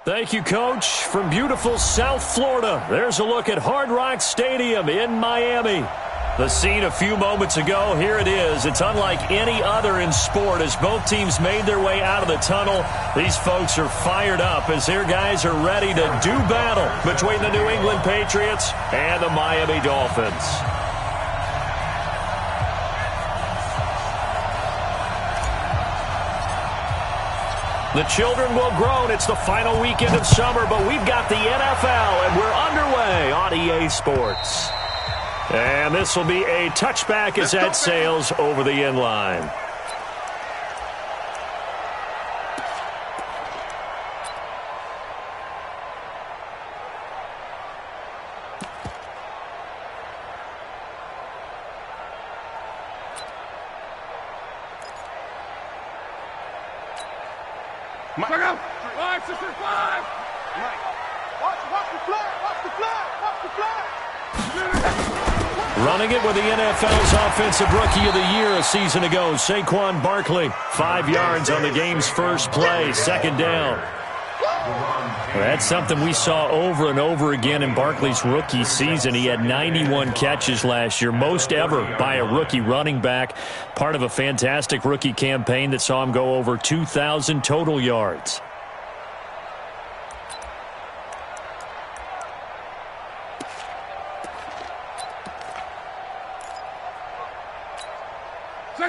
Thank you, Coach. From beautiful South Florida, there's a look at Hard Rock Stadium in Miami. The scene a few moments ago, here it is. It's unlike any other in sport as both teams made their way out of the tunnel. These folks are fired up as their guys are ready to do battle between the New England Patriots and the Miami Dolphins. The children will groan. It's the final weekend of summer, but we've got the NFL, and we're underway on EA Sports. And this will be a touchback as that sails over the end line. Mike, five, sister, five. Mike, watch the flag, watch the flag, watch the flag. Running it with the NFL's Offensive Rookie of the Year a season ago, Saquon Barkley. 5 yards on the game's first play, second down. Well, that's something we saw over and over again in Barkley's rookie season. He had 91 catches last year, most ever by a rookie running back. Part of a fantastic rookie campaign that saw him go over 2,000 total yards.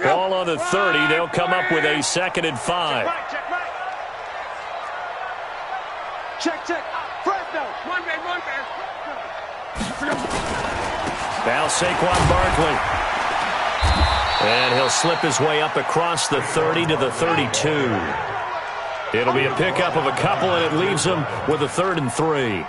Ball on the 30. They'll come up with a 2nd and 5. Check. First down. One man. Now Saquon Barkley. And he'll slip his way up across the 30 to the 32. It'll be a pickup of a couple, and it leaves them with a 3rd and 3.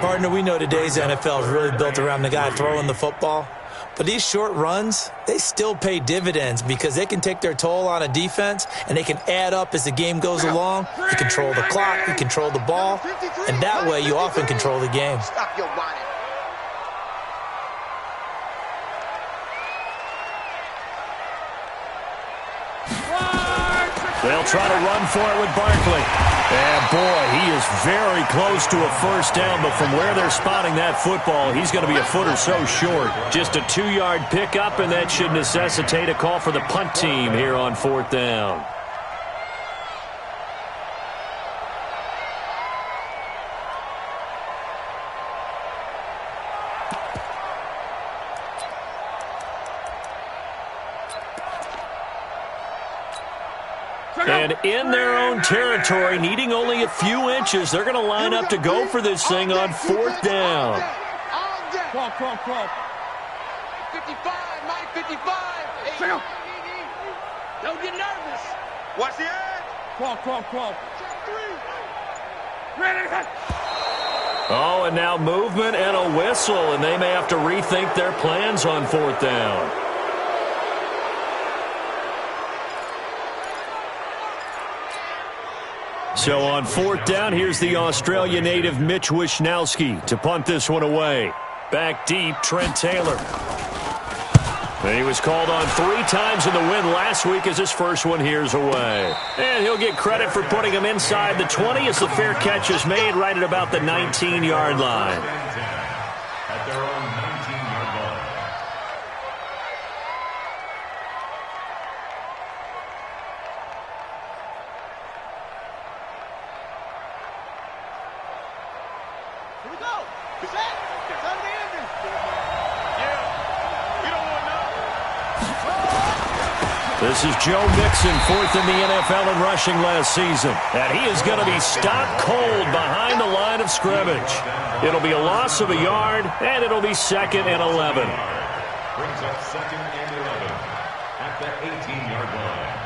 Partner, we know today's NFL is really built around the guy throwing the football. But these short runs, they still pay dividends because they can take their toll on a defense and they can add up as the game goes along. You control the clock, you control the ball, and that way you often control the game. Stop your whining. They'll try to run for it with Barkley. And, boy, he is very close to a first down, but from where they're spotting that football, he's going to be a foot or so short. Just a 2-yard pickup, and that should necessitate a call for the punt team here on 4th down. And in their own territory, needing only a few inches, they're going to line up to go for this thing on 4th down. Call. 55, Mike, 55. Hey, don't get nervous. Watch the edge. Call. Ready. Oh, and now movement and a whistle, and they may have to rethink their plans on 4th down. So on 4th down, here's the Australia native Mitch Wishnowski to punt this one away. Back deep, Trent Taylor. And he was called on 3 times in the win last week as his first one here's away. And he'll get credit for putting him inside the 20 as the fair catch is made right at about the 19-yard line. At their own 19-yard line. Here we go. Set. Turn the engine. Yeah. You don't want none. This is Joe Mixon, 4th in the NFL in rushing last season. And he is going to be stopped cold behind the line of scrimmage. It'll be a loss of a yard, and it'll be 2nd and 11. Brings up 2nd and 11 at the 18-yard line.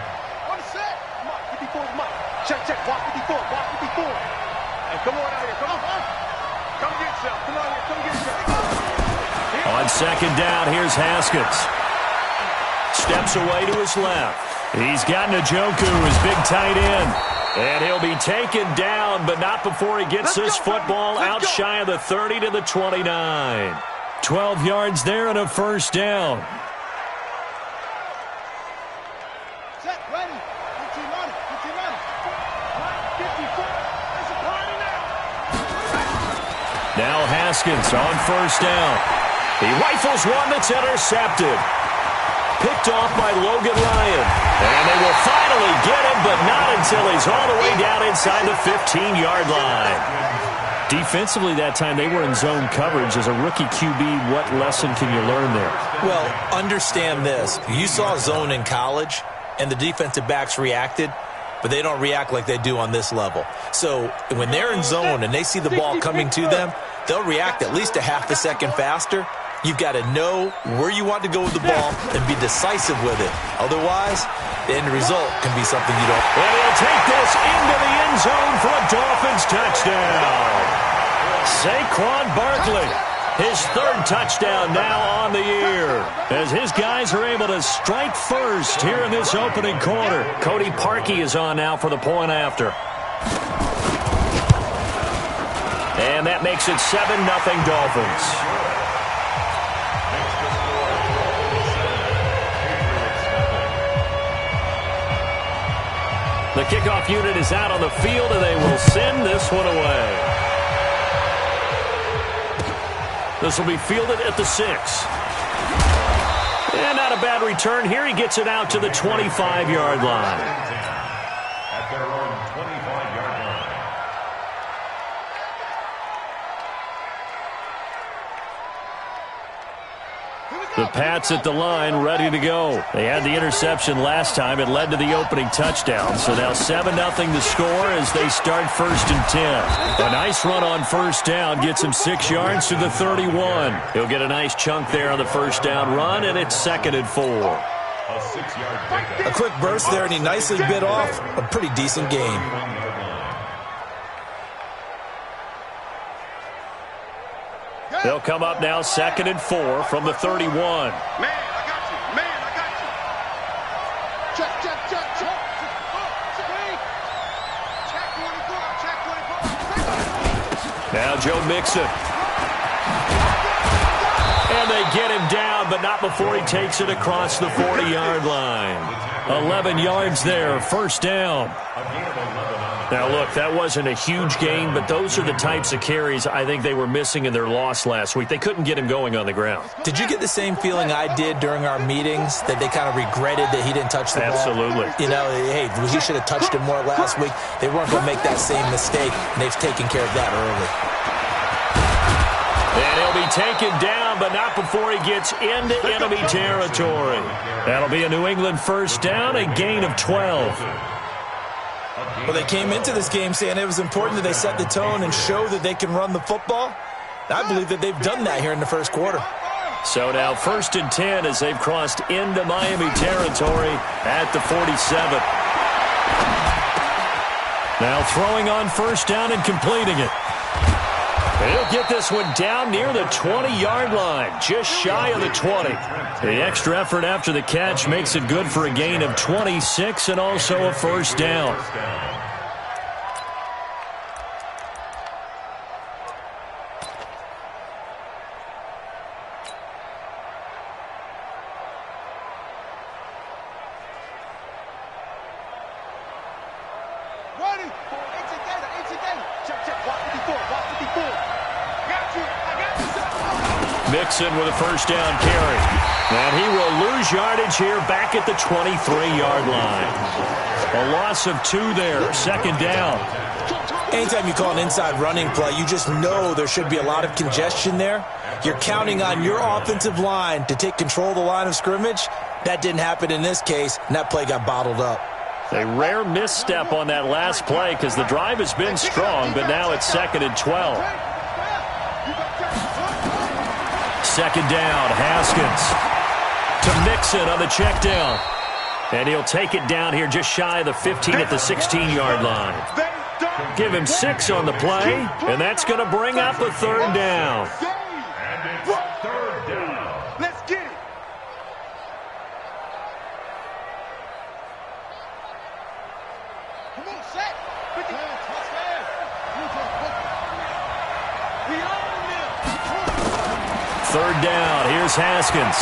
On the set. Come on, 54 is Mike. Check. Watch 54. Hey, come on out here. Come on. Come get yourself. Come on here. Come get yourself. On 2nd down, here's Haskins. Steps away to his left. He's got Njoku, his big tight end. And he'll be taken down, but not before he gets this football out shy of the 30 to the 29. 12 yards there and a first down. Set, ready. 15 on it. 54. That's a play. Now Haskins on first down. He rifles one that's intercepted. Picked off by Logan Ryan. And they will finally get him, but not until he's all the way down inside the 15-yard line. Defensively that time, they were in zone coverage. As a rookie QB, what lesson can you learn there? Well, understand this. You saw zone in college, and the defensive backs reacted, but they don't react like they do on this level. So when they're in zone and they see the ball coming to them, they'll react at least a half a second faster. You've got to know where you want to go with the ball and be decisive with it. Otherwise, the end result can be something you don't. And he'll take this into the end zone for a Dolphins touchdown. Saquon Barkley, his third touchdown now on the year, as his guys are able to strike first here in this opening quarter. Cody Parkey is on now for the point after. And that makes it 7-0 Dolphins. The kickoff unit is out on the field, and they will send this one away. This will be fielded at the 6. And not a bad return here. He gets it out to the 25-yard line. At their own 25-yard line. The Pats at the line, ready to go. They had the interception last time. It led to the opening touchdown. So now 7-0 to score as they start 1st and 10. A nice run on first down gets him 6 yards to the 31. He'll get a nice chunk there on the first down run, and it's 2nd and 4. A 6-yard pickup. A quick burst there, and he nicely bit off a pretty decent game. They'll come up now 2nd and 4 from the 31. Man, I got you. Man, I got you. Check, check, check, check. Check 24, check 24. Now Joe Mixon. And they get him down, but not before he takes it across the 40-yard line. 11 yards there, first down. Now, look, that wasn't a huge gain, but those are the types of carries I think they were missing in their loss last week. They couldn't get him going on the ground. Did you get the same feeling I did during our meetings, that they kind of regretted that he didn't touch the ball? Absolutely. You know, hey, he should have touched it more last week. They weren't going to make that same mistake, and they've taken care of that early. And he'll be taken down, but not before he gets into enemy territory. That'll be a New England first down, a gain of 12. Well, they came into this game saying it was important that they set the tone and show that they can run the football. I believe that they've done that here in the first quarter. So now 1st and 10 as they've crossed into Miami territory at the 47. Now throwing on first down and completing it. He'll get this one down near the 20-yard line, just shy of the 20. The extra effort after the catch makes it good for a gain of 26 and also a first down. Ready? It's again. Check, check. Walk 54, walk 54. Got you. I got you. Mixon with a first down carry. And he will lose yardage here back at the 23-yard line. A loss of 2 there, 2nd down. Anytime you call an inside running play, you just know there should be a lot of congestion there. You're counting on your offensive line to take control of the line of scrimmage. That didn't happen in this case, and that play got bottled up. A rare misstep on that last play because the drive has been strong, but now it's 2nd and 12. 2nd down, Haskins to Mixon on the check down. And he'll take it down here just shy of the 15 at the 16-yard line. Give him 6 on the play, and that's going to bring up a 3rd down. And it's 3rd down. Let's get it. Come on, set. 50. We own them. 3rd down. Here's Haskins.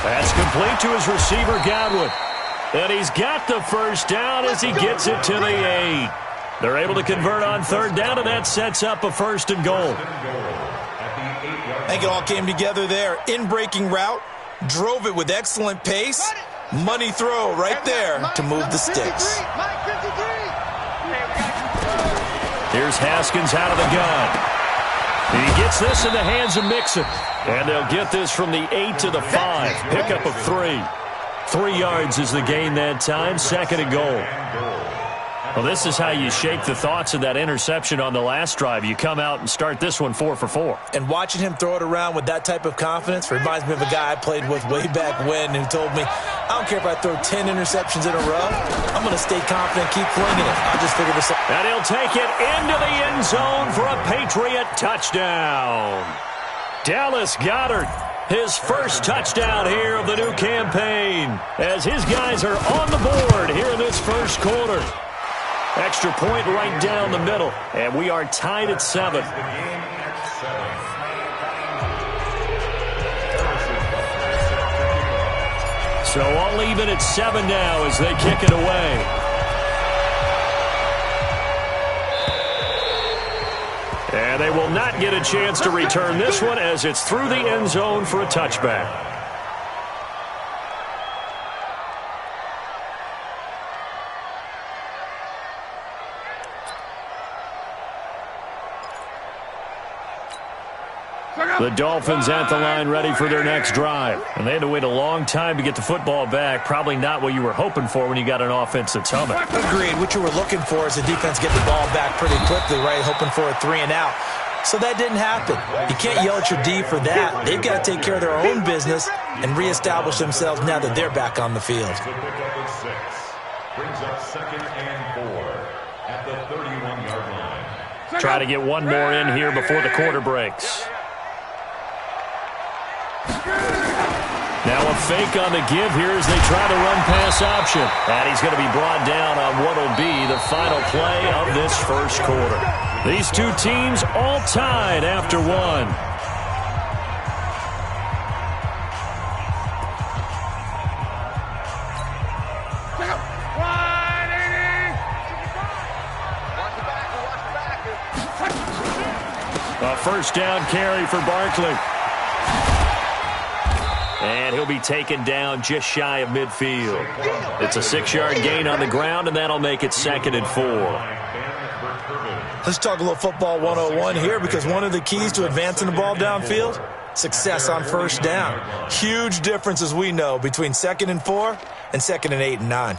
That's complete to his receiver, Godwin. And he's got the first down as he gets it to the 8. They're able to convert on third down, and that sets up a 1st and goal. I think it all came together there. In-breaking route, drove it with excellent pace. Money throw right there to move the sticks. Here's Haskins out of the gun. He gets this in the hands of Mixon. And they'll get this from the 8 to the 5. Pickup of 3. 3 yards is the gain that time. 2nd and goal. Well, this is how you shape the thoughts of that interception on the last drive. You come out and start this one 4 for 4. And watching him throw it around with that type of confidence reminds me of a guy I played with way back when who told me, I don't care if I throw 10 interceptions in a row. I'm going to stay confident, keep flinging it. I'll just figure this out. And he'll take it into the end zone for a Patriot touchdown. Dallas Goedert, his first touchdown here of the new campaign, as his guys are on the board here in this first quarter. Extra point right down the middle, and we are tied at 7. So all even at 7 now as they kick it away. And they will not get a chance to return this one as it's through the end zone for a touchback. The Dolphins at the line ready for their next drive. And they had to wait a long time to get the football back. Probably not what you were hoping for when you got an offense that's humming. Agreed. What you were looking for is the defense get the ball back pretty quickly, right? Hoping for a 3 and out. So that didn't happen. You can't yell at your D for that. They've got to take care of their own business and reestablish themselves now that they're back on the field. Brings up 2nd and 4 at the 31-yard line. Try to get one more in here before the quarter breaks. Now a fake on the give here as they try to run pass option. And he's going to be brought down on what will be the final play of this first quarter. These two teams all tied after 1. A first down carry for Barkley. And he'll be taken down just shy of midfield. It's a 6-yard gain on the ground, and that'll make it 2nd and 4. Let's talk a little football 101 here, because one of the keys to advancing the ball downfield, success on first down. Huge difference, as we know, between 2nd and 4 and 2nd and 8 and 9.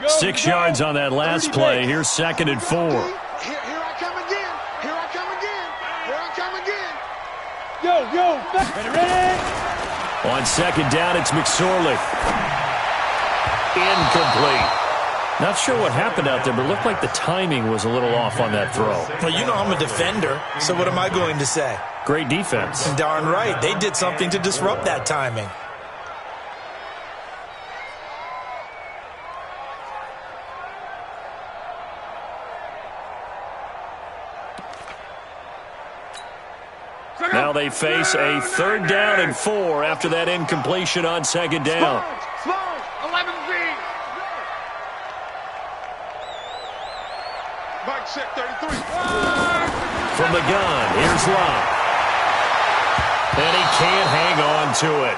6 yards on that last play. Here's 2nd and 4. Here I come again. Here I come again. Here I come again. Yo, ready? On 2nd down, it's McSorley. Incomplete. Not sure what happened out there, but it looked like the timing was a little off on that throw. Well, you know I'm a defender, so what am I going to say? Great defense. Darn right. They did something to disrupt that timing. Now they face a 3rd down and 4 after that incompletion on 2nd down. Small, 11 feet. Mike set 33. From the gun, here's Love. And he can't hang on to it.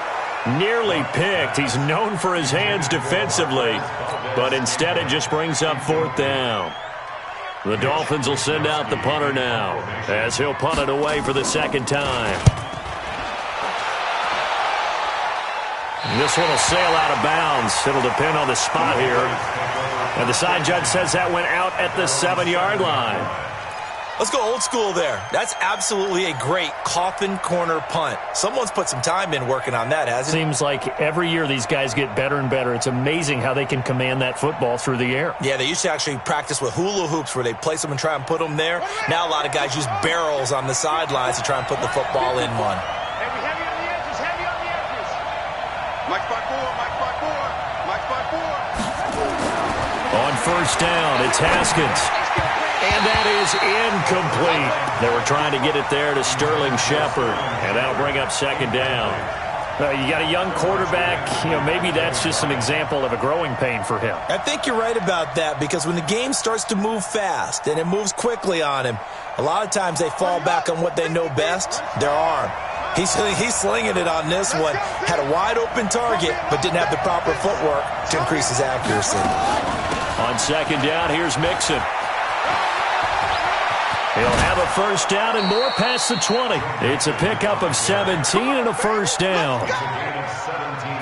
Nearly picked. He's known for his hands defensively, but instead it just brings up 4th down. The Dolphins will send out the punter now, as he'll punt it away for the 2nd time. This one will sail out of bounds. It'll depend on the spot here. And the side judge says that went out at the 7-yard line. Let's go old school there. That's absolutely a great coffin corner punt. Someone's put some time in working on that, hasn't it? Seems like every year these guys get better and better. It's amazing how they can command that football through the air. Yeah, they used to actually practice with hula hoops where they place them and try and put them there. Now a lot of guys use barrels on the sidelines to try and put the football in one. Heavy on the edges, heavy on the edges. Mike 5-4, Mike 5-4, Mike 5-4. On 1st down, it's Haskins. And that is incomplete. They were trying to get it there to Sterling Shepard, and that'll bring up 2nd down. You got a young quarterback. Maybe that's just an example of a growing pain for him. I think you're right about that, because when the game starts to move fast and it moves quickly on him, a lot of times they fall back on what they know best, their arm. He's slinging it on this one. Had a wide open target, but didn't have the proper footwork to increase his accuracy. On second down, here's Mixon. He'll have a first down and more past the 20. It's a pickup of 17 and a first down.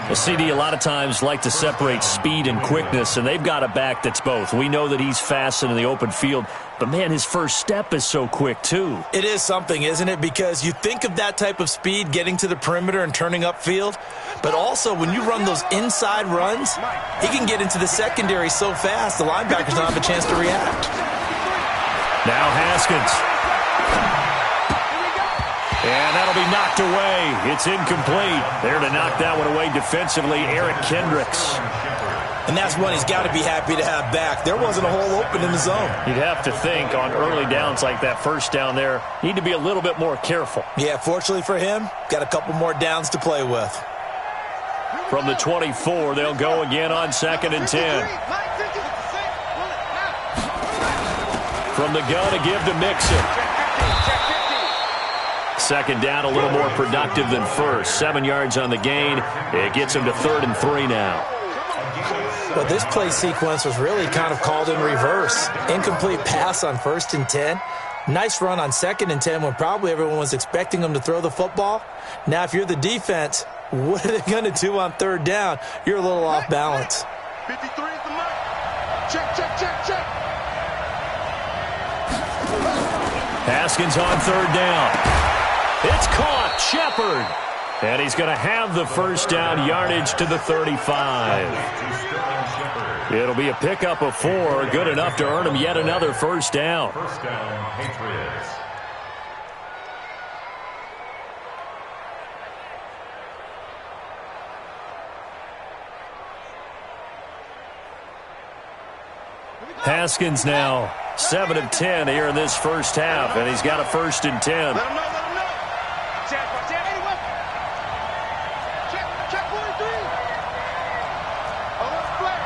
The CD a lot of times like to separate speed and quickness, and they've got a back that's both. We know that he's fast in the open field, but, man, his first step is so quick, too. It is something, isn't it? Because you think of that type of speed getting to the perimeter and turning upfield, but also when you run those inside runs, he can get into the secondary so fast the linebackers don't have a chance to react. Now Haskins. And that'll be knocked away. It's incomplete. There to knock that one away defensively, Eric Kendricks. And that's one he's got to be happy to have back. There wasn't a hole open in the zone. You'd have to think on early downs like that first down there, need to be a little bit more careful. Yeah, fortunately for him, got a couple more downs to play with. From the 24, they'll go again on 2nd and 10. From the gun, a give to Mixon. Second down, a little more productive than first. 7 yards on the gain. It gets him to 3rd and 3 now. Well, this play sequence was really kind of called in reverse. Incomplete pass on 1st and 10. Nice run on 2nd and 10 when probably everyone was expecting him to throw the football. Now, if you're the defense, what are they going to do on 3rd down? You're a little off balance. 53 is the mark. Check, check, check, check. Haskins on 3rd down. It's caught. Shepard. And he's going to have the first down, yardage to the 35. It'll be a pickup of 4, good enough to earn him yet another first down. First down, Patriots. Haskins now 7 of 10 here in this first half, and he's got a 1st and 10. Let him know, let him know. Check, check, anyway. Check 43. Alert flare.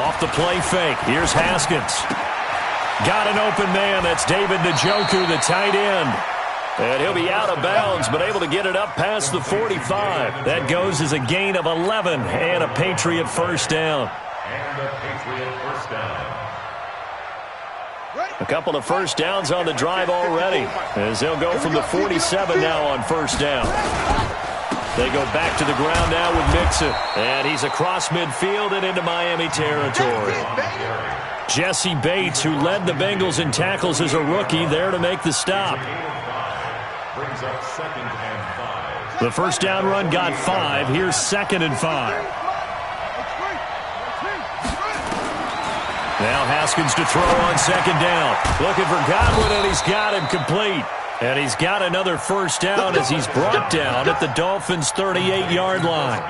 Off the play fake. Here's Haskins. Got an open man. That's David Njoku, the tight end. And he'll be out of bounds, but able to get it up past the 45. That goes as a gain of 11 and a Patriot first down. And a Patriot first down. A couple of first downs on the drive already, as they'll go from the 47 now on first down. They go back to the ground now with Mixon. And he's across midfield and into Miami territory. Jesse Bates, who led the Bengals in tackles as a rookie, there to make the stop. Brings up 2nd and 5. The first down run got 5. Here's 2nd and 5. Now Haskins to throw on 2nd down. Looking for Godwin, and he's got him complete. And he's got another first down as he's brought down at the Dolphins' 38-yard line.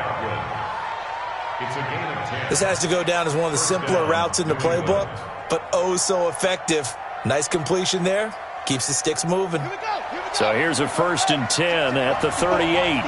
It's a gain of 10. This has to go down as one of the simpler routes in the playbook, but oh so effective. Nice completion there. Keeps the sticks moving. So here's a 1st and 10 at the 38.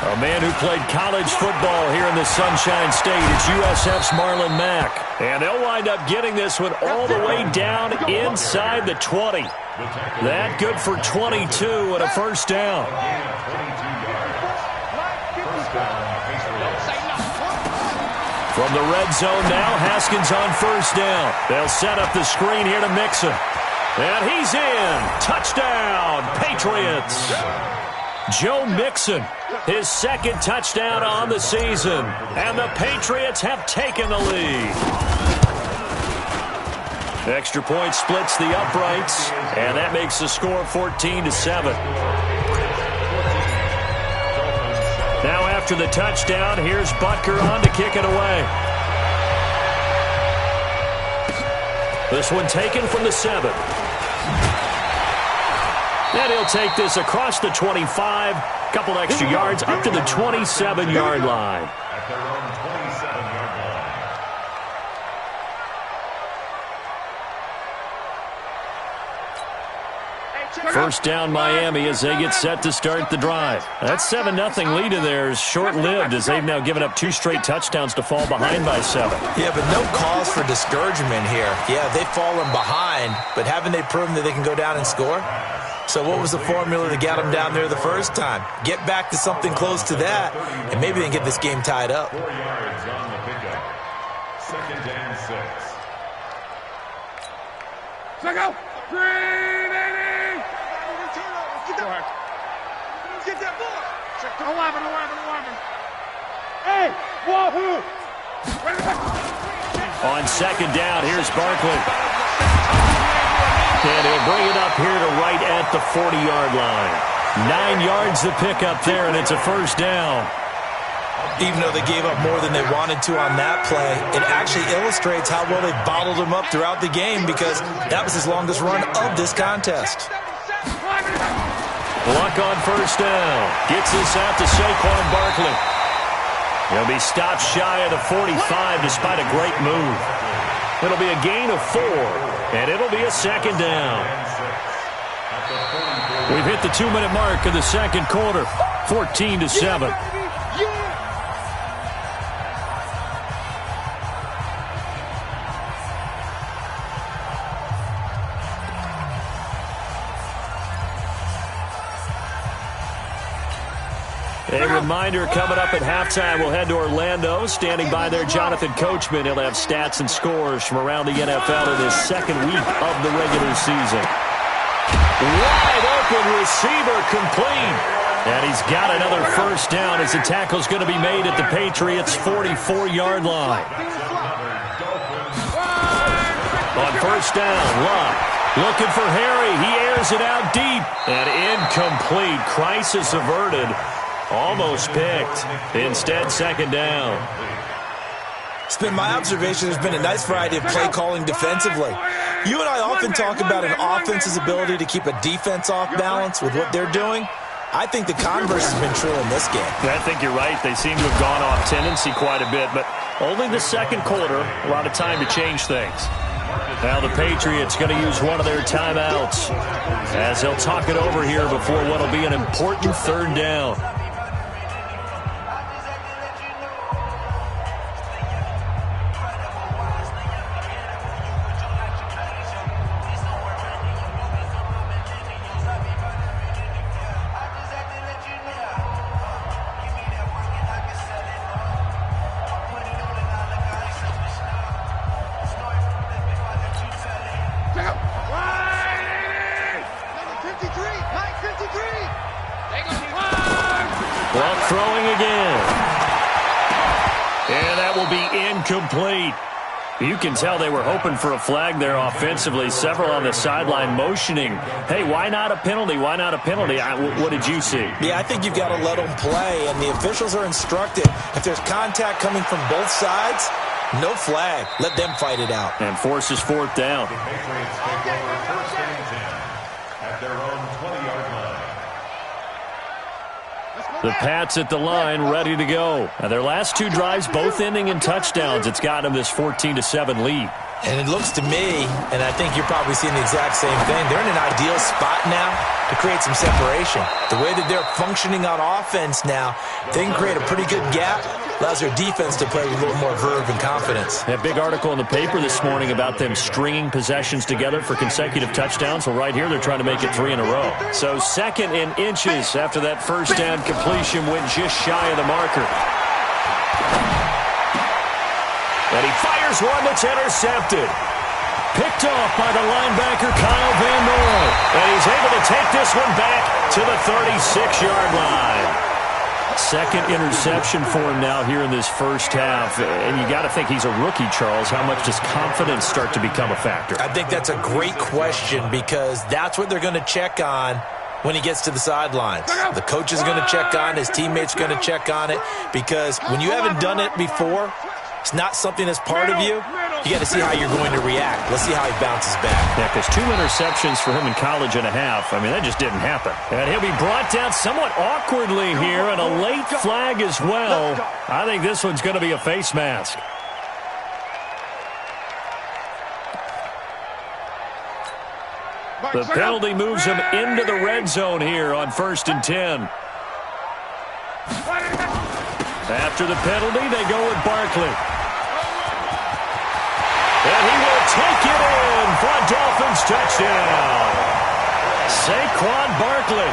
A man who played college football here in the Sunshine State. It's USF's Marlon Mack. And they'll wind up getting this one all the way down inside the 20. That good for 22 and a first down. From the red zone now, Haskins on first down. They'll set up the screen here to Mixon. And he's in. Touchdown, Patriots. Joe Mixon, his 2nd touchdown on the season. And the Patriots have taken the lead. Extra point splits the uprights, and that makes the score 14-7. Now after the touchdown, here's Butker on to kick it away. This one taken from the 7. And he'll take this across the 25, couple extra yards up to the 27-yard line. At their own First down Miami as they get set to start the drive. That 7-0 lead of theirs short-lived as they've now given up 2 straight touchdowns to fall behind by 7. Yeah, but no cause for discouragement here. Yeah, they've fallen behind, but haven't they proven that they can go down and score? So what was the formula that got them down there the first time? Get back to something close to that, and maybe they can get this game tied up. 4 yards on the pickup. Second and 6. Check out. 3, baby. Get that ball. 11. Hey, wahoo. On second down, here's Barkley. And he'll bring it up here to right at the 40-yard line. 9 yards to pick up there, and it's a first down. Even though they gave up more than they wanted to on that play, it actually illustrates how well they bottled him up throughout the game because that was his longest run of this contest. Luck on first down. Gets this out to Saquon Barkley. He'll be stopped shy of the 45 despite a great move. It'll be a gain of 4, and it'll be a second down. We've hit the 2-minute mark of the second quarter, 14-7. A reminder coming up at halftime, we'll head to Orlando. Standing by there, Jonathan Coachman. He'll have stats and scores from around the NFL in his second week of the regular season. Wide open receiver complete. And he's got another first down as the tackle's going to be made at the Patriots' 44-yard line. On first down, Luck looking for Harry. He airs it out deep. And incomplete. Crisis averted. Almost picked. Instead, second down. It's been my observation there's been a nice variety of play calling defensively. You and I often talk about an offense's ability to keep a defense off balance with what they're doing. I think the converse has been true in this game. I think you're right. They seem to have gone off tendency quite a bit, but only the second quarter, a lot of time to change things. Now the Patriots going to use one of their timeouts as they'll talk it over here before what will be an important third down. Complete. You can tell they were hoping for a flag there offensively. Several on the sideline motioning, hey, why not a penalty? Why not a penalty? What did you see? Yeah, I think you've got to let them play, and the officials are instructed. If there's contact coming from both sides, no flag. Let them fight it out. And forces fourth down. The Patriots take over first and 10 at their own 20-yard line. The Pats at the line, ready to go. Now their last 2 drives, both ending in touchdowns. It's got them this 14-7 lead. And it looks to me, and I think you're probably seeing the exact same thing, they're in an ideal spot now to create some separation. The way that they're functioning on offense now, they can create a pretty good gap. Allows their defense to play with a little more verve and confidence. That big article in the paper this morning about them stringing possessions together for consecutive touchdowns. Well, right here, they're trying to make it 3 in a row. So second in inches after that first down completion went just shy of the marker. And he fires one that's intercepted. Picked off by the linebacker, Kyle Van Noy. And he's able to take this one back to the 36-yard line. Second interception for him now here in this first half. And you got to think he's a rookie, Charles. How much does confidence start to become a factor? I think that's a great question because that's what they're going to check on when he gets to the sidelines. The coach is going to check on, his teammates are going to check on it because when you haven't done it before, it's not something that's part of you. You got to see how you're going to react. Let's see how he bounces back. Yeah, because 2 interceptions for him in college and a half. I mean, that just didn't happen. And he'll be brought down somewhat awkwardly here, and a late flag as well. I think this one's going to be a face mask. The penalty moves him into the red zone here on 1st and 10. After the penalty, they go with Barkley. And he will take it in for a Dolphins touchdown. Saquon Barkley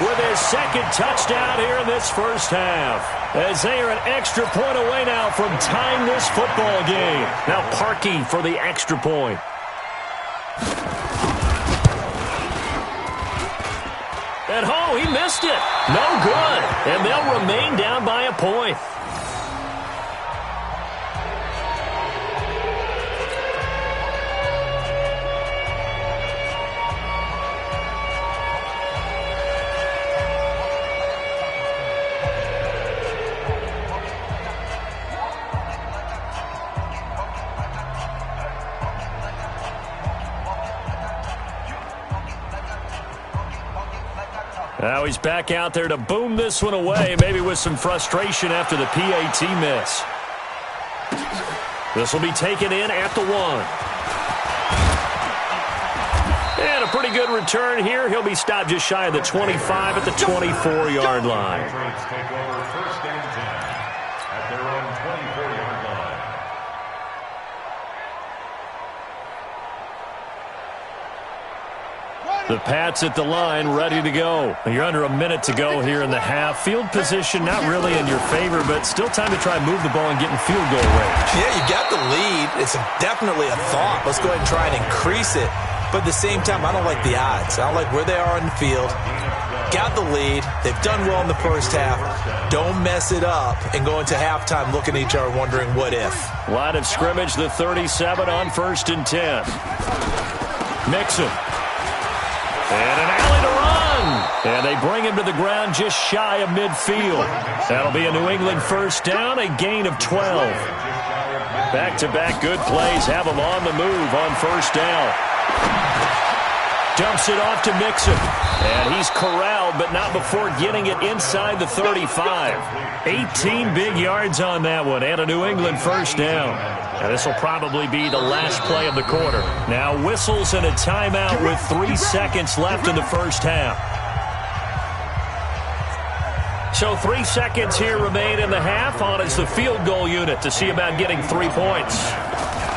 with his 2nd touchdown here in this first half. As they are an extra point away now from tying this football game. Now Parkey for the extra point. At home, he missed it. No good. And they'll remain down by a point. Now he's back out there to boom this one away, maybe with some frustration after the PAT miss. This will be taken in at the 1. And a pretty good return here. He'll be stopped just shy of the 25 at the 24-yard line. Take over 1st and 10 at their own 24-yard line. The Pats at the line, ready to go. You're under a minute to go here in the half. Field position not really in your favor, but still time to try and move the ball and get in field goal range. Yeah, you got the lead. It's definitely a thought. Let's go ahead and try and increase it. But at the same time, I don't like the odds. I don't like where they are in the field. Got the lead. They've done well in the first half. Don't mess it up and go into halftime looking at each other wondering what if. Line of scrimmage, the 37 on 1st and 10. Mixon. And an alley to run. And they bring him to the ground just shy of midfield. That'll be a New England first down, a gain of 12. Back-to-back good plays have him on the move on 1st down. Dumps it off to Mixon. And he's corralled, but not before getting it inside the 35. 18 big yards on that one, and a New England first down. And this will probably be the last play of the quarter. Now whistles and a timeout with 3 seconds left in the first half. So 3 seconds here remain in the half. On is the field goal unit to see about getting 3 points.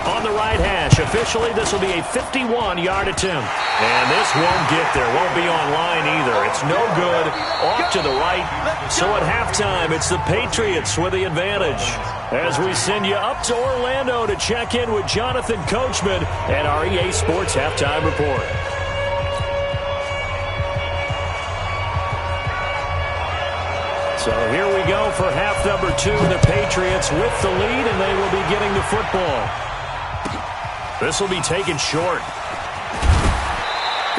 On the right hash, officially this will be a 51-yard attempt. And this won't get there, won't be on line either. It's no good, off to the right. So at halftime, it's the Patriots with the advantage. As we send you up to Orlando to check in with Jonathan Coachman and our EA Sports Halftime Report. So here we go for half number 2. The Patriots with the lead, and they will be getting the football. This will be taken short.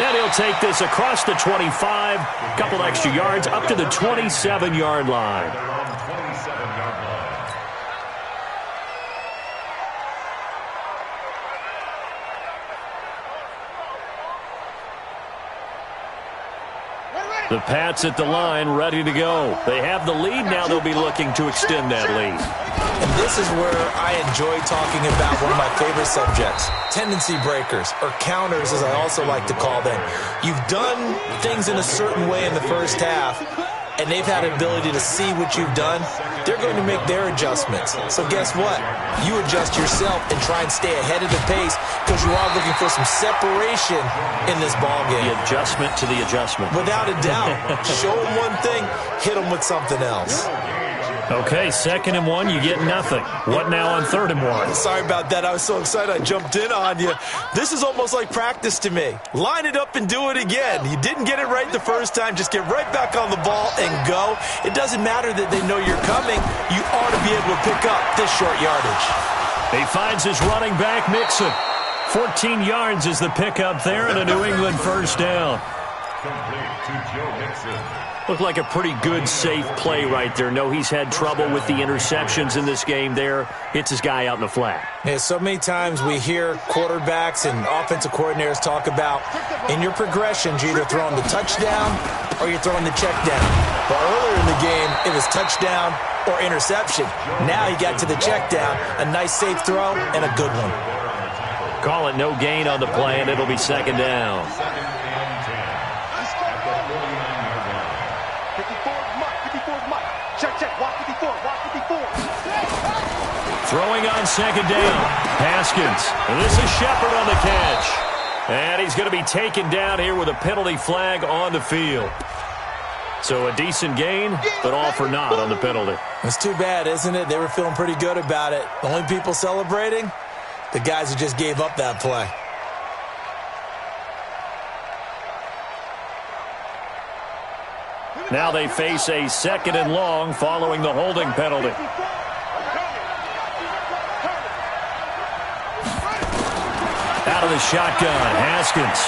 And he'll take this across the 25, a couple extra yards, up to the 27-yard line. The Pats at the line, ready to go. They have the lead now. They'll be looking to extend that lead. And this is where I enjoy talking about one of my favorite subjects, tendency breakers, or counters as I also like to call them. You've done things in a certain way in the first half, and they've had an ability to see what you've done. They're going to make their adjustments. So guess what? You adjust yourself and try and stay ahead of the pace because you are looking for some separation in this ball game. The adjustment to the adjustment. Without a doubt. Show them one thing, hit them with something else. Okay, 2nd and 1, you get nothing. What now on 3rd and 1? Sorry about that. I was so excited I jumped in on you. This is almost like practice to me. Line it up and do it again. You didn't get it right the first time. Just get right back on the ball and go. It doesn't matter that they know you're coming. You ought to be able to pick up this short yardage. He finds his running back, Mixon. 14 yards is the pickup there, and a New England first down. Complete to Joe Mixon. Looked like a pretty good, safe play right there. No, he's had trouble with the interceptions in this game there. Hits his guy out in the flat. Yeah, so many times we hear quarterbacks and offensive coordinators talk about in your progressions, you're either throwing the touchdown or you're throwing the check down. But earlier in the game, it was touchdown or interception. Now he got to the check down, a nice safe throw and a good one. Call it no gain on the play, and it'll be second down. Second and 10. At the 49-yard line. 54 Mike. Check. Watch 54. Throwing on second down. Haskins. And this is Shepard on the catch. And he's going to be taken down here with a penalty flag on the field. So a decent gain, but all for naught on the penalty. It's too bad, isn't it? They were feeling pretty good about it. The only people celebrating, the guys who just gave up that play. Now they face a second and long following the holding penalty. Out of the shotgun, Haskins.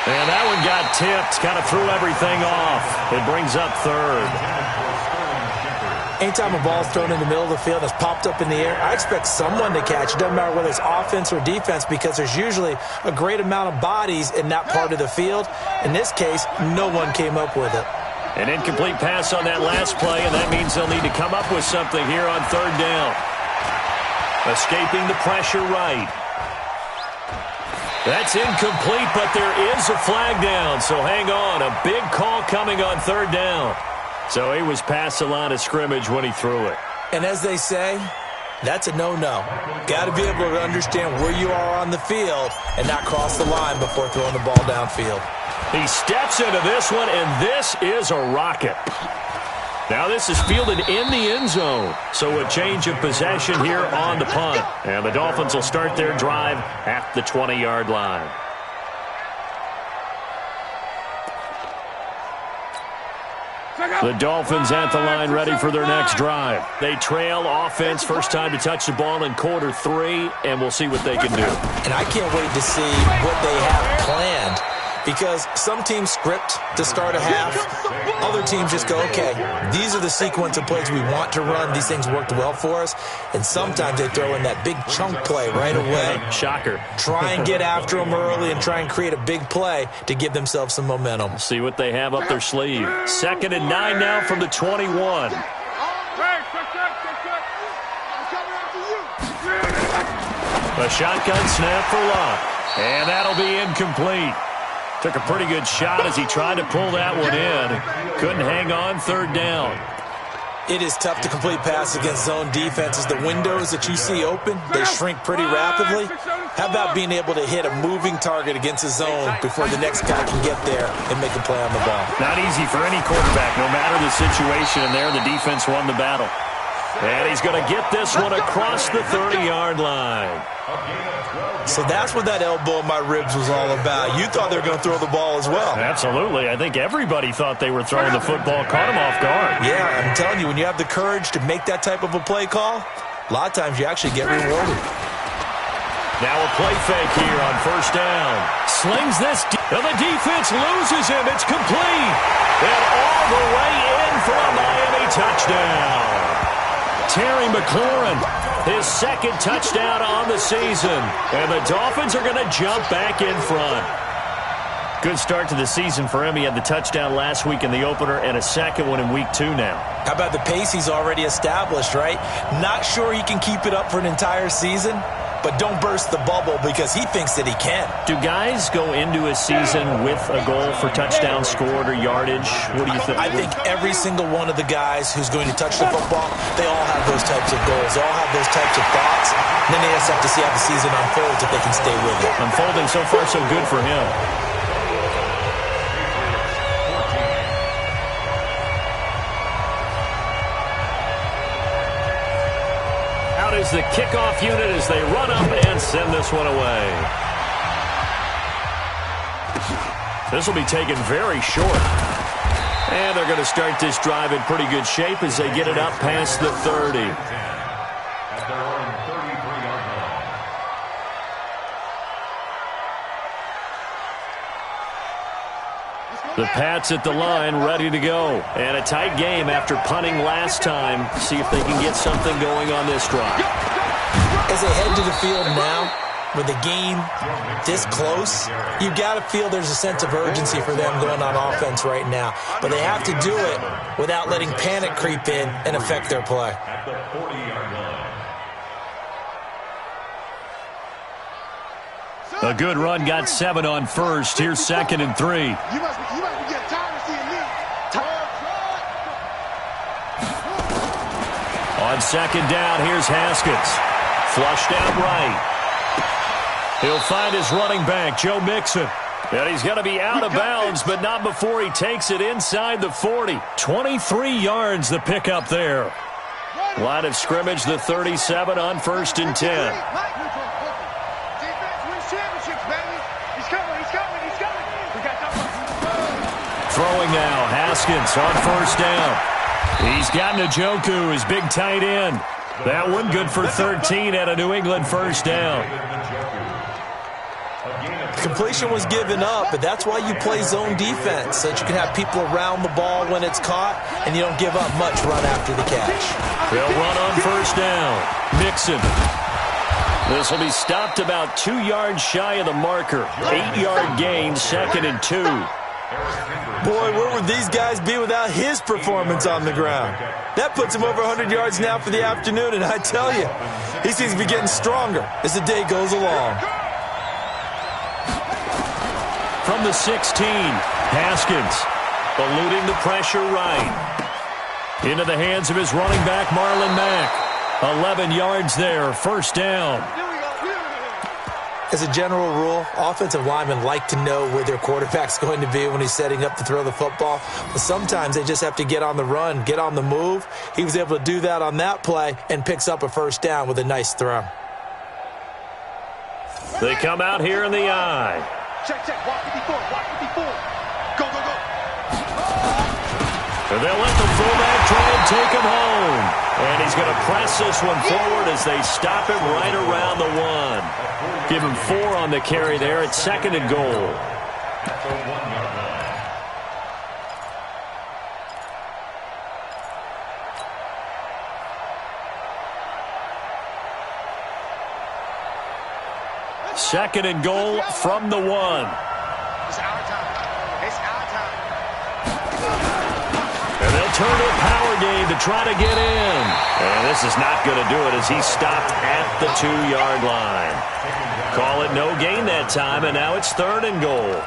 And that one got tipped, kind of threw everything off. It brings up third. Anytime a ball's thrown in the middle of the field and it's popped up in the air, I expect someone to catch. It doesn't matter whether it's offense or defense because there's usually a great amount of bodies in that part of the field. In this case, no one came up with it. An incomplete pass on that last play, and that means they'll need to come up with something here on third down. Escaping the pressure right. That's incomplete, but there is a flag down, so hang on. A big call coming on third down. So he was past the line of scrimmage when he threw it. And as they say, that's a no-no. Got to be able to understand where you are on the field and not cross the line before throwing the ball downfield. He steps into this one, and this is a rocket. Now this is fielded in the end zone. So a change of possession here on the punt. And the Dolphins will start their drive at the 20-yard line. The Dolphins at the line ready for their next drive. They trail offense, first time to touch the ball in quarter 3, and we'll see what they can do. And I can't wait to see what they have planned because some teams script to start a half. Other teams just go, okay, these are the sequence of plays we want to run. These things worked well for us. And sometimes they throw in that big chunk play right away. Shocker. Try and get after them early and try and create a big play to give themselves some momentum. See what they have up their sleeve. 2nd and 9 now from the 21. A shotgun snap for Luck. And that'll be incomplete. Took a pretty good shot as he tried to pull that one in. Couldn't hang on third down. It is tough to complete pass against zone defenses. The windows that you see open, they shrink pretty rapidly. How about being able to hit a moving target against a zone before the next guy can get there and make a play on the ball? Not easy for any quarterback, no matter the situation. And there, the defense won the battle. And he's going to get this one across the 30-yard line. So that's what that elbow in my ribs was all about. You thought they were going to throw the ball as well. Absolutely. I think everybody thought they were throwing the football, caught him off guard. Yeah, I'm telling you, when you have the courage to make that type of a play call, a lot of times you actually get rewarded. Now a play fake here on first down. Slings this, and the defense loses him. It's complete. And all the way in for a Miami touchdown. Terry McLaurin, his second touchdown on the season. And the Dolphins are going to jump back in front. Good start to the season for him. He had the touchdown last week in the opener and a second one in week 2 now. How about the pace he's already established, right? Not sure he can keep it up for an entire season, but don't burst the bubble because he thinks that he can. Do guys go into a season with a goal for touchdown scored or yardage? What do you think? I think every single one of the guys who's going to touch the football, they all have those types of goals. They all have those types of thoughts. And then they just have to see how the season unfolds if they can stay with it. Unfolding so far so good for him. Is the kickoff unit as they run up and send this one away. This will be taken very short. And they're going to start this drive in pretty good shape as they get it up past the 30. At their own 33-yard line. The Pats at the line ready to go. And a tight game after punting last time. See if they can get something going on this drive. As they head to the field now, with the game this close, you've got to feel there's a sense of urgency for them going on offense right now. But they have to do it without letting panic creep in and affect their play. At the 40-yard line. A good run got 7 on first. Here's 2nd and 3. You must be getting tired of seeing me. On 2nd down, here's Haskins. Flushed out right. He'll find his running back, Joe Mixon. And he's going to be out of bounds, but not before he takes it inside the 40. 23 yards the pickup there. Line of scrimmage, the 37 on 1st and 10. Throwing now, Haskins on 1st down. He's got Njoku, his big tight end. That one good for 13 at a New England 1st down. Completion was given up, but that's why you play zone defense, so that you can have people around the ball when it's caught, and you don't give up much run after the catch. They'll run on 1st down. Mixon. This will be stopped about 2 yards shy of the marker. 8-yard gain, 2nd and 2. Boy, where would these guys be without his performance on the ground? That puts him over 100 yards now for the afternoon, and I tell you, he seems to be getting stronger as the day goes along. From the 16, Haskins eluding the pressure right. Into the hands of his running back, Marlon Mack. 11 yards there, 1st down. As a general rule, offensive linemen like to know where their quarterback's going to be when he's setting up to throw the football. But sometimes they just have to get on the run, get on the move. He was able to do that on that play and picks up a 1st down with a nice throw. They come out here in the eye. Check. Walk 54. Go. And they'll let the fullback try and take him home. And he's going to press this one forward as they stop him right around the 1. Give him 4 on the carry there at 2nd and goal. Second and goal from the 1. It's our time. And they'll turn to a power game to try to get in. And this is not going to do it as he's stopped at the 2-yard line. Call it no gain that time, and now it's 3rd and goal.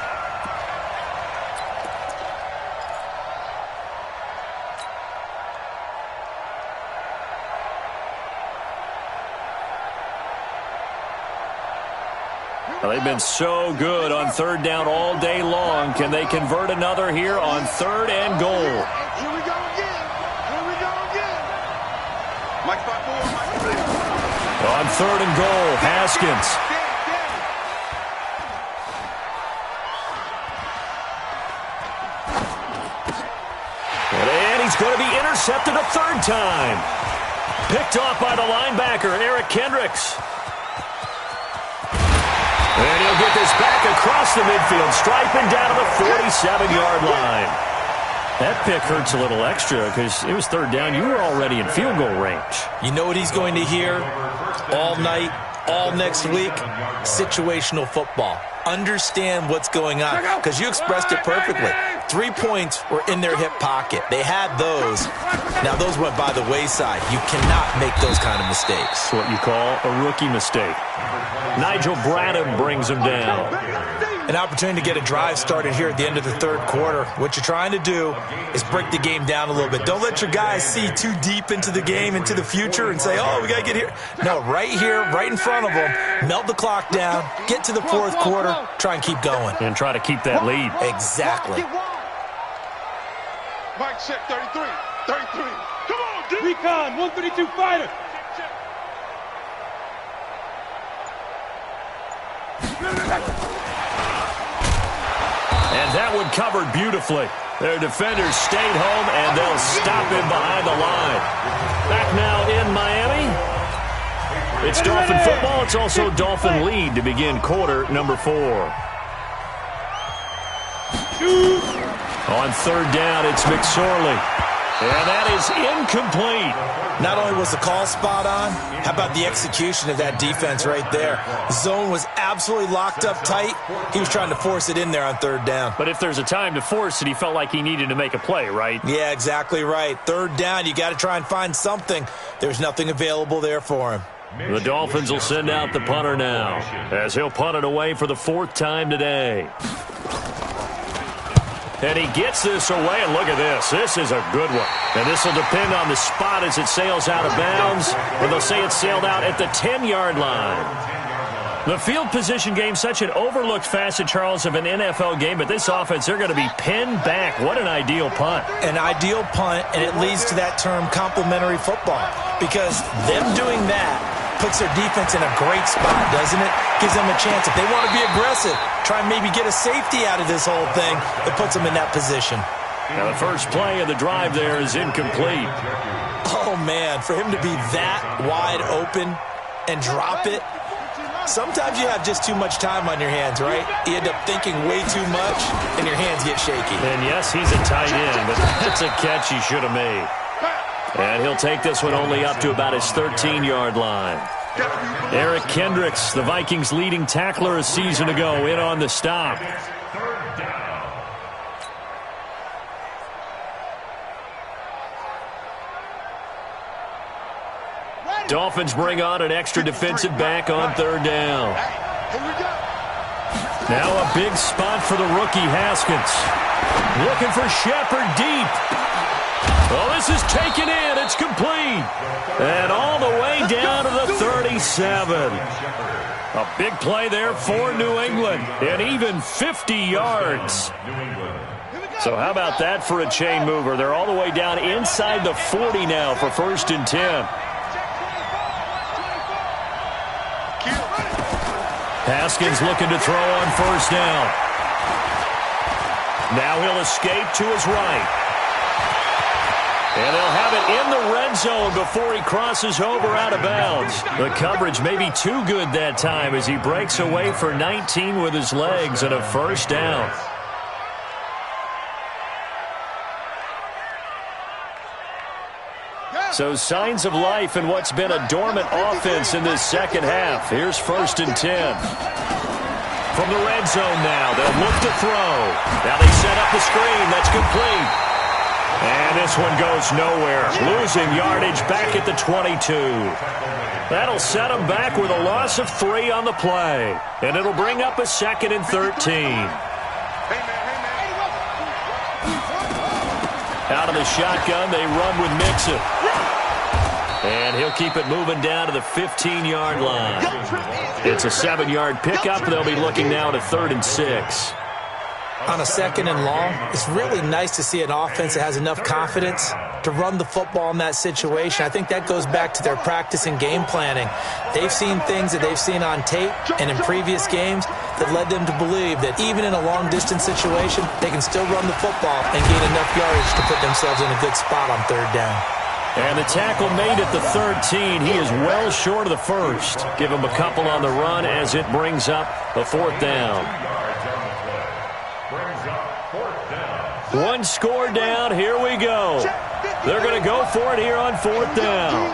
Well, they've been so good on 3rd down all day long. Can they convert another here on 3rd and goal? Here we go again. Mike 5-4. On 3rd and goal, Haskins. And he's going to be intercepted a 3rd time. Picked off by the linebacker, Eric Kendricks. And he'll get this back across the midfield, striping down to the 47-yard line. That pick hurts a little extra because it was 3rd down. You were already in field goal range. You know what he's going to hear all night, all next week? Situational football. Understand what's going on because you expressed it perfectly. 3 points were in their hip pocket. They had those. Now, those went by the wayside. You cannot make those kind of mistakes. That's what you call a rookie mistake. Nigel Bradham brings him down. An opportunity to get a drive started here at the end of the 3rd quarter. What you're trying to do is break the game down a little bit. Don't let your guys see too deep into the game, into the future, and say, oh, we got to get here. No, right here, right in front of them, melt the clock down, get to the 4th quarter, try and keep going. And try to keep that lead. Exactly. Mike, check 33. Come on, dude. Recon, 132 fighter. And that one covered beautifully. Their defenders stayed home, and they'll stop him behind the line. Back now in Miami. It's Dolphin football. It's also Dolphin lead to begin quarter number 4. On 3rd down, it's McSorley. And that is incomplete. Not only was the call spot on, how about the execution of that defense right there? The zone was absolutely locked up tight. He was trying to force it in there on third down. But if there's a time to force it, he felt like he needed to make a play, right? Yeah, exactly right. Third down, you got to try and find something. There's nothing available there for him. The Dolphins will send out the punter now, as he'll punt it away for the 4th time today. And he gets this away, and look at this. This is a good one. And this will depend on the spot as it sails out of bounds, or they'll say it sailed out at the 10-yard line. The field position game, such an overlooked facet, Charles, of an NFL game, but this offense, they're going to be pinned back. What an ideal punt. An ideal punt, and it leads to that term complementary football, because them doing that puts their defense in a great spot, doesn't it? Gives them a chance. If they want to be aggressive, try and maybe get a safety out of this whole thing, it puts them in that position. Now the first play of the drive there is incomplete. Oh, man, for him to be that wide open and drop it, sometimes you have just too much time on your hands, right? You end up thinking way too much, and your hands get shaky. And yes, he's a tight end, but that's a catch he should have made. And he'll take this one only up to about his 13-yard line. Eric Kendricks, the Vikings' leading tackler a season ago, in on the stop. Dolphins bring on an extra defensive back on 3rd down. Now a big spot for the rookie Haskins. Looking for Shepard deep. Well, this is taken in. It's complete. And all the way down to the 37. A big play there for New England. And even 50 yards. So how about that for a chain mover? They're all the way down inside the 40 now for 1st and 10. Haskins looking to throw on 1st down. Now he'll escape to his right. And they'll have it in the red zone before he crosses over out of bounds. The coverage may be too good that time as he breaks away for 19 with his legs and a 1st down. So signs of life in what's been a dormant offense in this second half. Here's 1st and 10. From the red zone now, they'll look to throw. Now they set up the screen. That's complete. And this one goes nowhere. Losing yardage back at the 22. That'll set them back with a loss of 3 on the play. And it'll bring up a 2nd and 13. Out of the shotgun, they run with Mixon. And he'll keep it moving down to the 15-yard line. It's a 7-yard pickup. They'll be looking now at a 3rd and 6. On a 2nd and long, it's really nice to see an offense that has enough confidence to run the football in that situation. I think that goes back to their practice and game planning. They've seen things that they've seen on tape and in previous games that led them to believe that even in a long-distance situation, they can still run the football and gain enough yardage to put themselves in a good spot on 3rd down. And the tackle made at the 13. He is well short of the 1st. Give him a couple on the run as it brings up a 4th down. One score down. Here we go. They're going to go for it here on 4th down.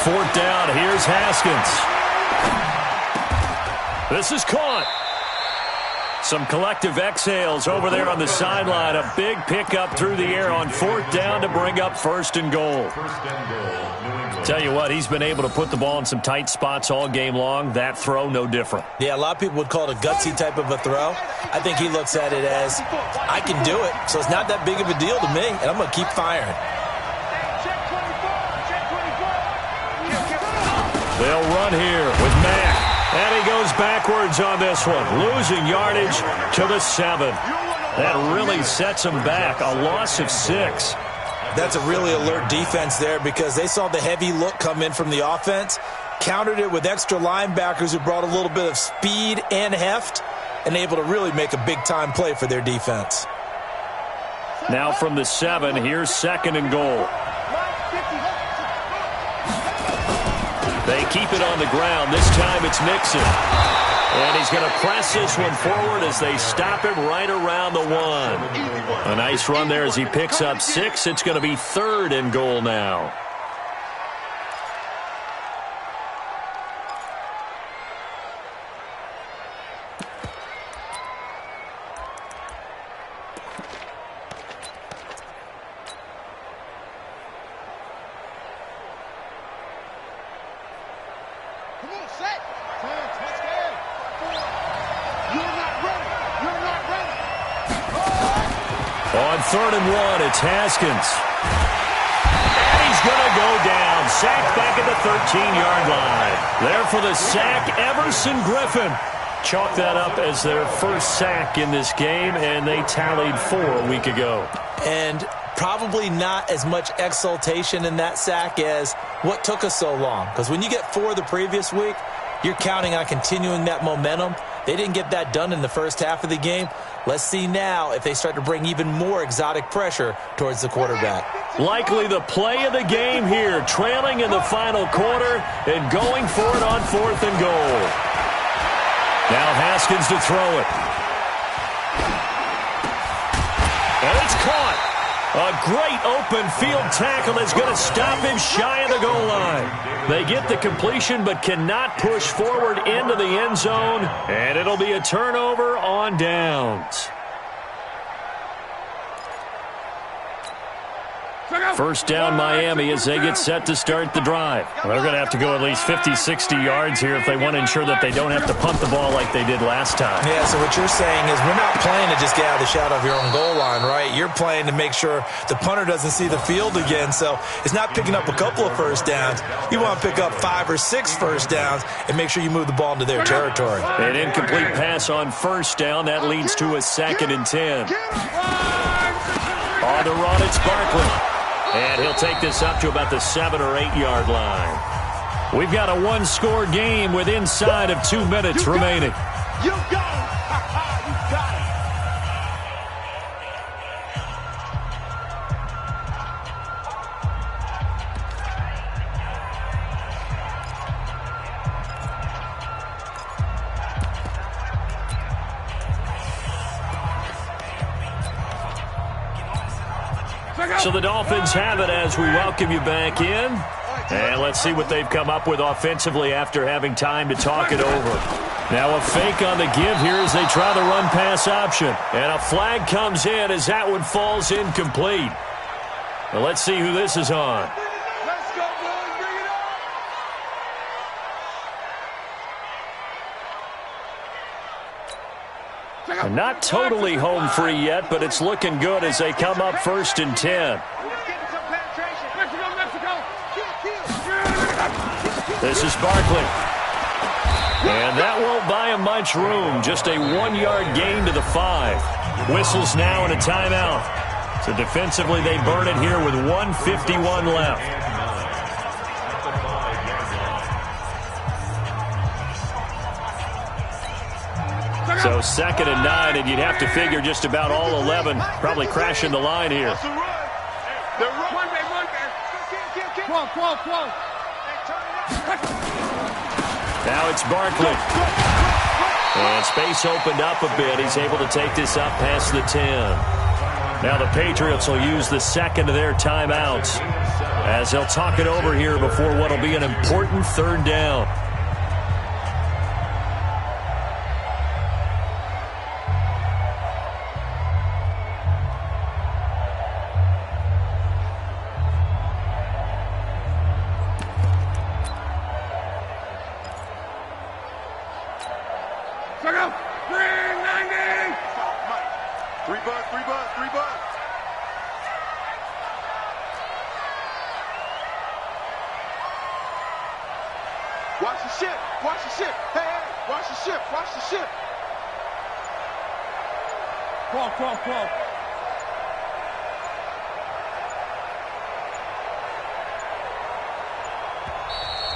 4th down. Here's Haskins. This is caught. Some collective exhales over there on the sideline. A big pickup through the air on 4th down to bring up 1st and goal. Tell you what, he's been able to put the ball in some tight spots all game long. That throw, no different. Yeah, a lot of people would call it a gutsy type of a throw. I think he looks at it as, I can do it, so it's not that big of a deal to me, and I'm going to keep firing. They'll run here with Mack. And he goes backwards on this one. Losing yardage to the 7. That really sets him back. A loss of 6. That's a really alert defense there because they saw the heavy look come in from the offense, countered it with extra linebackers who brought a little bit of speed and heft, and able to really make a big-time play for their defense. Now from the 7, here's 2nd and goal. They keep it on the ground. This time it's Mixon. And he's going to press this one forward as they stop him right around the 1. A nice run there as he picks up 6. It's going to be 3rd and goal now. On 3rd and 1, it's Haskins. And he's going to go down. Sacked back at the 13-yard line. There for the sack, Everson Griffin. Chalk that up as their first sack in this game, and they tallied 4 a week ago. And probably not as much exultation in that sack as what took us so long. Because when you get 4 the previous week, you're counting on continuing that momentum. They didn't get that done in the first half of the game. Let's see now if they start to bring even more exotic pressure towards the quarterback. Likely the play of the game here, trailing in the final quarter and going for it on 4th and goal. Now Haskins to throw it. And it's caught. A great open field tackle is going to stop him shy of the goal line. They get the completion but cannot push forward into the end zone, and it'll be a turnover on downs. First down Miami as they get set to start the drive. Well, they're going to have to go at least 50, 60 yards here if they want to ensure that they don't have to punt the ball like they did last time. Yeah, so what you're saying is we're not playing to just get out of the shadow of your own goal line, right? You're playing to make sure the punter doesn't see the field again. So it's not picking up a couple of first downs. You want to pick up 5 or 6 first downs and make sure you move the ball into their territory. An incomplete pass on first down. That leads to a 2nd and 10. On the run, it's Barkley. And he'll take this up to about the 7 or 8 yard line. We've got a 1-score game with inside of 2 minutes remaining. You got it. You got it. So the Dolphins have it as we welcome you back in. And let's see what they've come up with offensively after having time to talk it over. Now a fake on the give here as they try the run-pass option. And a flag comes in as that one falls incomplete. Well, let's see who this is on. Let's go, boys. Bring it on. Not totally home free yet, but it's looking good as they come up 1st and 10. This is Barkley. And that won't buy him much room. Just a 1-yard gain to the 5. Whistles now and a timeout. So defensively they burn it here with 1:51 left. So 2nd and 9, and you'd have to figure just about all 11 probably crashing the line here. Now it's Barkley. And space opened up a bit. He's able to take this up past the 10. Now the Patriots will use the 2nd of their timeouts as they'll talk it over here before what will be an important 3rd down. Watch the ship. Watch the ship. Hey, hey. Watch the ship. Watch the ship. Crawl.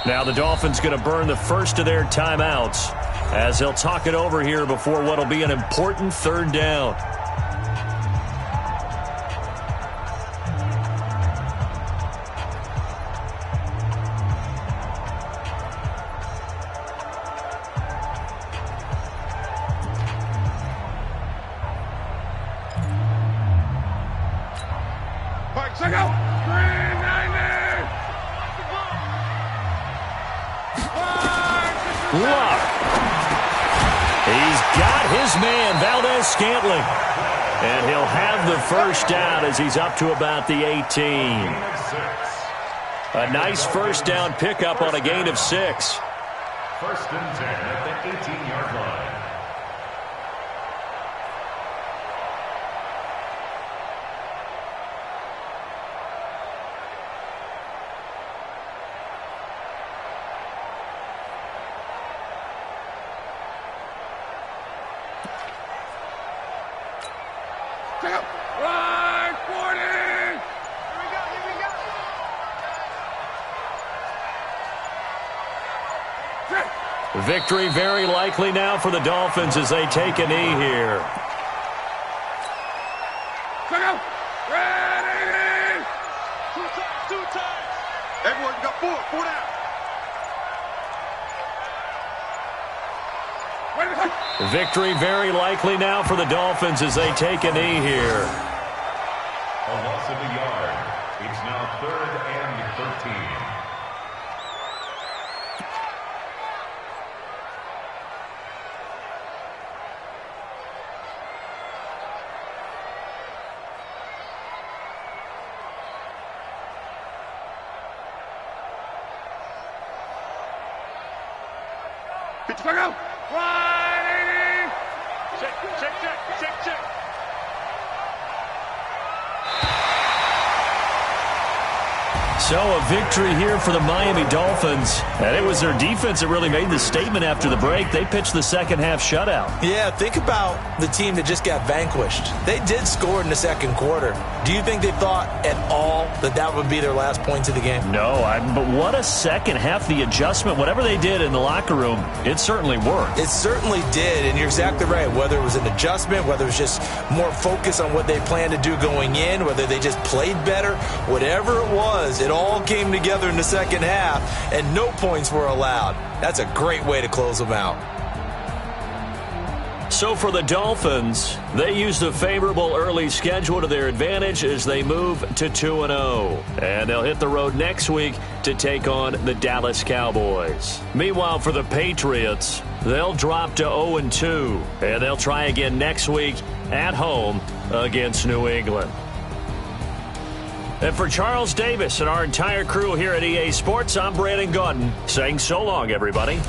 Now the Dolphins going to burn the first of their timeouts as they'll talk it over here before what will be an important 3rd down. Luck. He's got his man, Valdez-Scantling. And he'll have the first down as he's up to about the 18. A nice first down pickup on a gain of 6. First and 10 at the 18-yard line. Right, 40! Here we go. Victory very likely now for the Dolphins as they take a knee here. Ready! Two times. Everyone got four down. Victory very likely now for the Dolphins as they take a knee here. A loss of a yard. It's now 3rd and 13. Go! Right, 80! Check. So a victory here for the Miami Dolphins. And it was their defense that really made the statement after the break. They pitched the second half shutout. Yeah, think about the team that just got vanquished. They did score in the second quarter. Do you think they thought at all that that would be their last points of the game? No, but what a second half. The adjustment, whatever they did in the locker room, it certainly worked. It certainly did, and you're exactly right. Whether it was an adjustment, whether it was just more focus on what they planned to do going in, whether they just played better, whatever it was, it all came together in the second half, and no points were allowed. That's a great way to close them out. So for the Dolphins, they used a favorable early schedule to their advantage as they move to 2-0. And they'll hit the road next week to take on the Dallas Cowboys. Meanwhile, for the Patriots, they'll drop to 0-2. And they'll try again next week at home against New England. And for Charles Davis and our entire crew here at EA Sports, I'm Brandon Gaudin saying so long, everybody.